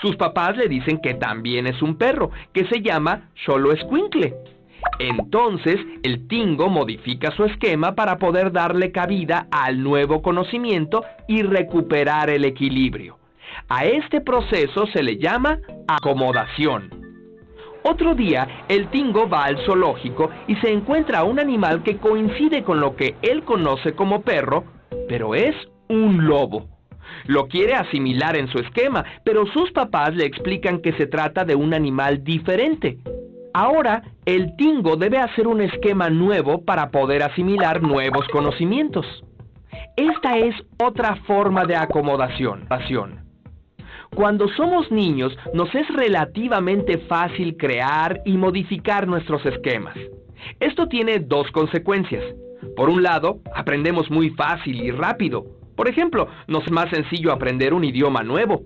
L: Sus papás le dicen que también es un perro, que se llama xoloescuincle. Entonces, el Tingo modifica su esquema para poder darle cabida al nuevo conocimiento y recuperar el equilibrio. A este proceso se le llama acomodación. Otro día, el Tingo va al zoológico y se encuentra a un animal que coincide con lo que él conoce como perro, pero es un lobo. Lo quiere asimilar en su esquema, pero sus papás le explican que se trata de un animal diferente. Ahora, el Tingo debe hacer un esquema nuevo para poder asimilar nuevos conocimientos. Esta es otra forma de acomodación. Cuando somos niños, nos es relativamente fácil crear y modificar nuestros esquemas. Esto tiene dos consecuencias. Por un lado, aprendemos muy fácil y rápido. Por ejemplo, nos es más sencillo aprender un idioma nuevo.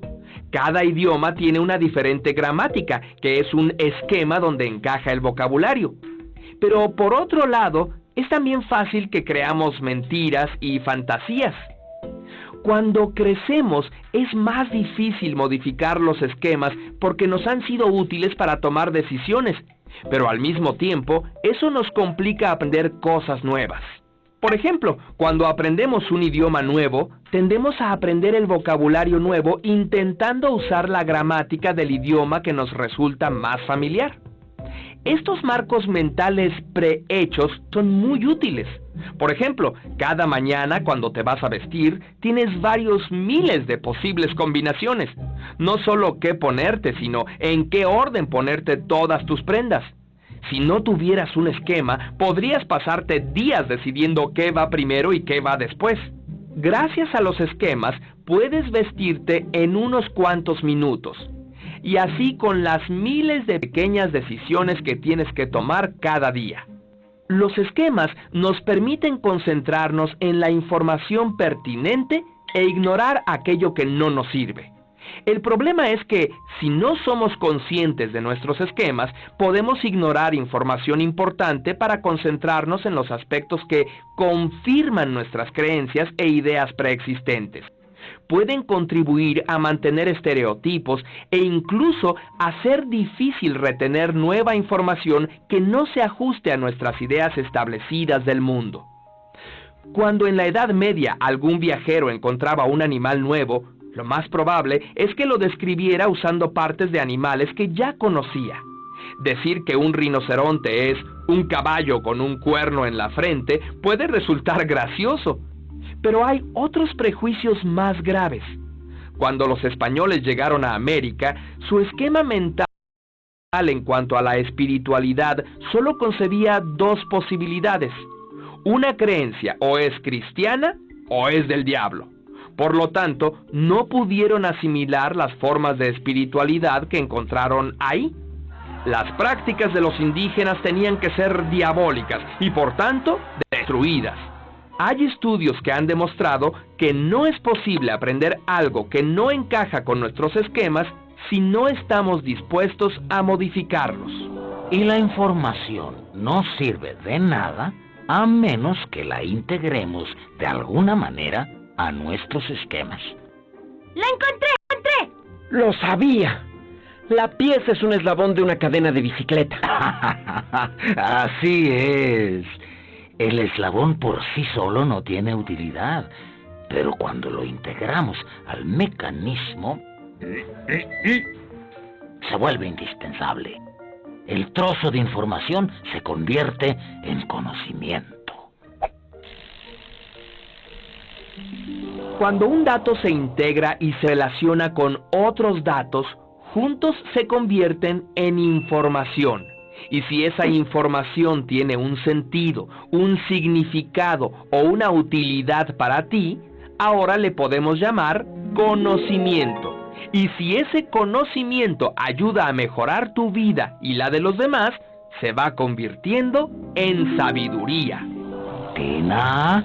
L: Cada idioma tiene una diferente gramática, que es un esquema donde encaja el vocabulario. Pero por otro lado, es también fácil que creamos mentiras y fantasías. Cuando crecemos, es más difícil modificar los esquemas porque nos han sido útiles para tomar decisiones, pero al mismo tiempo, eso nos complica aprender cosas nuevas. Por ejemplo, cuando aprendemos un idioma nuevo, tendemos a aprender el vocabulario nuevo intentando usar la gramática del idioma que nos resulta más familiar. Estos marcos mentales prehechos son muy útiles. Por ejemplo, cada mañana cuando te vas a vestir, tienes varios miles de posibles combinaciones. No solo qué ponerte, sino en qué orden ponerte todas tus prendas. Si no tuvieras un esquema, podrías pasarte días decidiendo qué va primero y qué va después. Gracias a los esquemas, puedes vestirte en unos cuantos minutos. Y así con las miles de pequeñas decisiones que tienes que tomar cada día. Los esquemas nos permiten concentrarnos en la información pertinente e ignorar aquello que no nos sirve. El problema es que, si no somos conscientes de nuestros esquemas, podemos ignorar información importante para concentrarnos en los aspectos que confirman nuestras creencias e ideas preexistentes. Pueden contribuir a mantener estereotipos e incluso hacer difícil retener nueva información que no se ajuste a nuestras ideas establecidas del mundo. Cuando en la Edad Media algún viajero encontraba un animal nuevo, lo más probable es que lo describiera usando partes de animales que ya conocía. Decir que un rinoceronte es un caballo con un cuerno en la frente puede resultar gracioso, pero hay otros prejuicios más graves. Cuando los españoles llegaron a América, su esquema mental en cuanto a la espiritualidad solo concebía dos posibilidades. Una creencia o es cristiana o es del diablo. Por lo tanto, no pudieron asimilar las formas de espiritualidad que encontraron ahí. Las prácticas de los indígenas tenían que ser diabólicas y, por tanto, destruidas. Hay estudios que han demostrado que no es posible aprender algo que no encaja con nuestros esquemas si no estamos dispuestos a modificarlos.
Q: Y la información no sirve de nada a menos que la integremos de alguna manera a nuestros esquemas.
D: ¡La encontré!
P: ¡Lo sabía! La pieza es un eslabón de una cadena de bicicleta.
Q: Así es. El eslabón por sí solo no tiene utilidad, pero cuando lo integramos al mecanismo, se vuelve indispensable. El trozo de información se convierte en conocimiento.
L: Cuando un dato se integra y se relaciona con otros datos, juntos se convierten en información. Y si esa información tiene un sentido, un significado o una utilidad para ti, ahora le podemos llamar conocimiento. Y si ese conocimiento ayuda a mejorar tu vida y la de los demás, se va convirtiendo en sabiduría.
Q: Tina,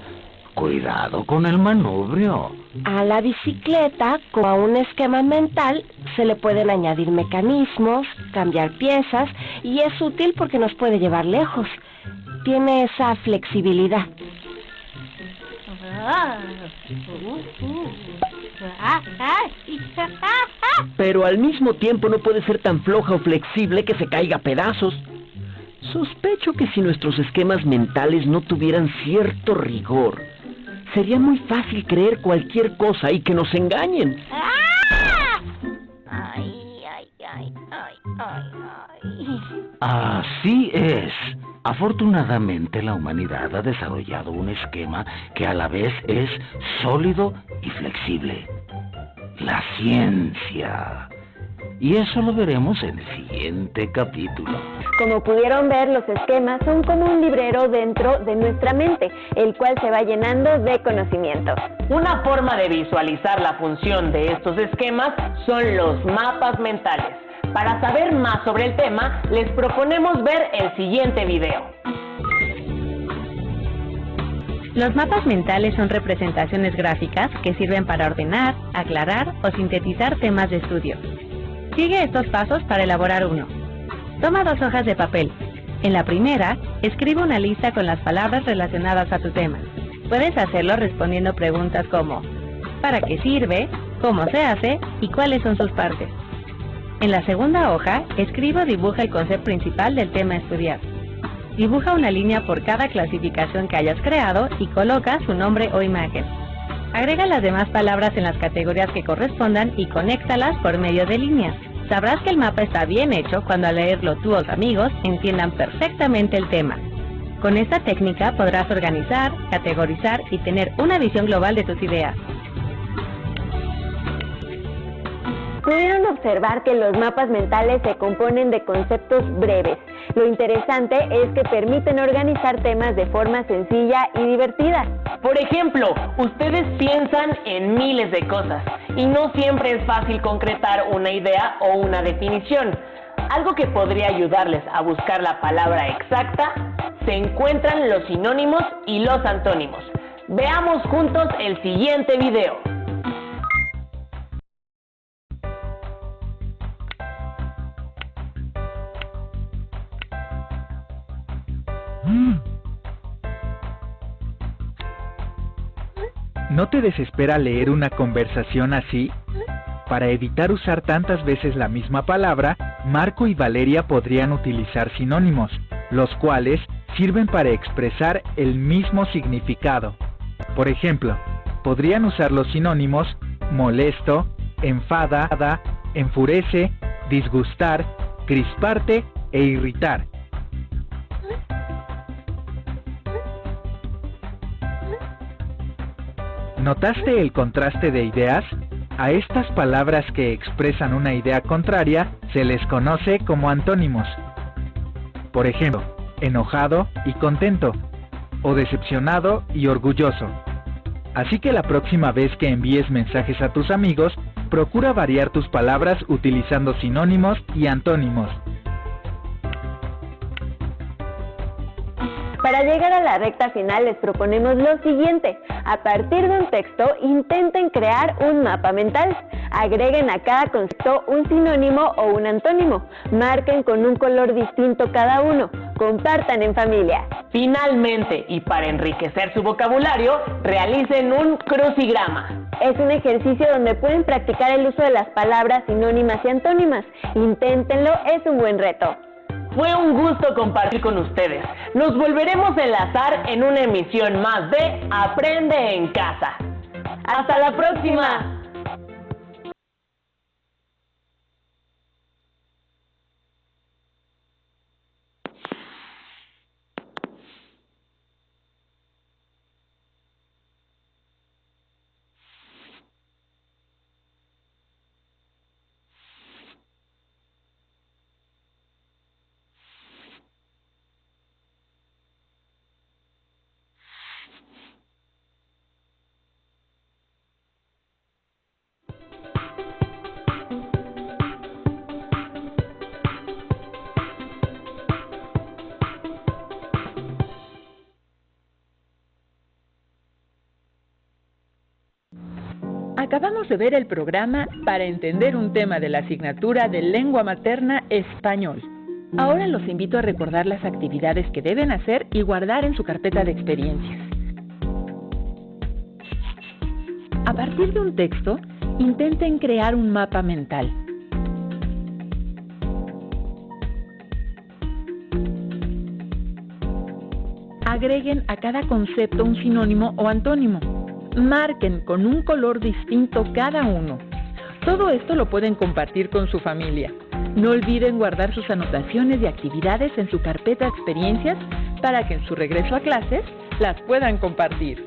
Q: cuidado con el manubrio.
R: A la bicicleta, como a un esquema mental, se le pueden añadir mecanismos, cambiar piezas, y es útil porque nos puede llevar lejos. Tiene esa flexibilidad.
P: Pero al mismo tiempo no puede ser tan floja o flexible que se caiga a pedazos. Sospecho que si nuestros esquemas mentales no tuvieran cierto rigor, sería muy fácil creer cualquier cosa y que nos engañen.
Q: Así es. Afortunadamente la humanidad ha desarrollado un esquema que a la vez es sólido y flexible. La ciencia. Y eso lo veremos en el siguiente capítulo.
C: Como pudieron ver, los esquemas son como un librero dentro de nuestra mente, el cual se va llenando de conocimiento.
B: Una forma de visualizar la función de estos esquemas son los mapas mentales. Para saber más sobre el tema, les proponemos ver el siguiente video.
S: Los mapas mentales son representaciones gráficas que sirven para ordenar, aclarar o sintetizar temas de estudio. Sigue estos pasos para elaborar uno. Toma 2 hojas de papel. En la primera, escribe una lista con las palabras relacionadas a tu tema. Puedes hacerlo respondiendo preguntas como ¿para qué sirve?, ¿cómo se hace?, y cuáles son sus partes. En la segunda hoja, escribe o dibuja el concepto principal del tema a estudiar. Dibuja una línea por cada clasificación que hayas creado y coloca su nombre o imagen. Agrega las demás palabras en las categorías que correspondan y conéctalas por medio de líneas. Sabrás que el mapa está bien hecho cuando al leerlo tú o tus amigos entiendan perfectamente el tema. Con esta técnica podrás organizar, categorizar y tener una visión global de tus ideas.
C: Pudieron observar que los mapas mentales se componen de conceptos breves. Lo interesante es que permiten organizar temas de forma sencilla y divertida.
B: Por ejemplo, ustedes piensan en miles de cosas y no siempre es fácil concretar una idea o una definición. Algo que podría ayudarles a buscar la palabra exacta, se encuentran los sinónimos y los antónimos. Veamos juntos el siguiente video.
T: ¿No te desespera leer una conversación así? Para evitar usar tantas veces la misma palabra, Marco y Valeria podrían utilizar sinónimos, los cuales sirven para expresar el mismo significado. Por ejemplo, podrían usar los sinónimos molesto, enfada, enfurece, disgustar, crisparte e irritar. ¿Notaste el contraste de ideas? A estas palabras que expresan una idea contraria se les conoce como antónimos. Por ejemplo, enojado y contento, o decepcionado y orgulloso. Así que la próxima vez que envíes mensajes a tus amigos, procura variar tus palabras utilizando sinónimos y antónimos.
C: Para llegar a la recta final les proponemos lo siguiente. A partir de un texto, intenten crear un mapa mental. Agreguen a cada concepto un sinónimo o un antónimo. Marquen con un color distinto cada uno. Compartan en familia.
B: Finalmente, y para enriquecer su vocabulario, realicen un crucigrama.
C: Es un ejercicio donde pueden practicar el uso de las palabras sinónimas y antónimas. Inténtenlo, es un buen reto.
B: Fue un gusto compartir con ustedes. Nos volveremos a enlazar en una emisión más de Aprende en Casa. ¡Hasta la próxima!
A: Acabamos de ver el programa para entender un tema de la asignatura de lengua materna español. Ahora los invito a recordar las actividades que deben hacer y guardar en su carpeta de experiencias. A partir de un texto, intenten crear un mapa mental. Agreguen a cada concepto un sinónimo o antónimo. Marquen con un color distinto cada uno. Todo esto lo pueden compartir con su familia. No olviden guardar sus anotaciones y actividades en su carpeta de experiencias para que en su regreso a clases las puedan compartir.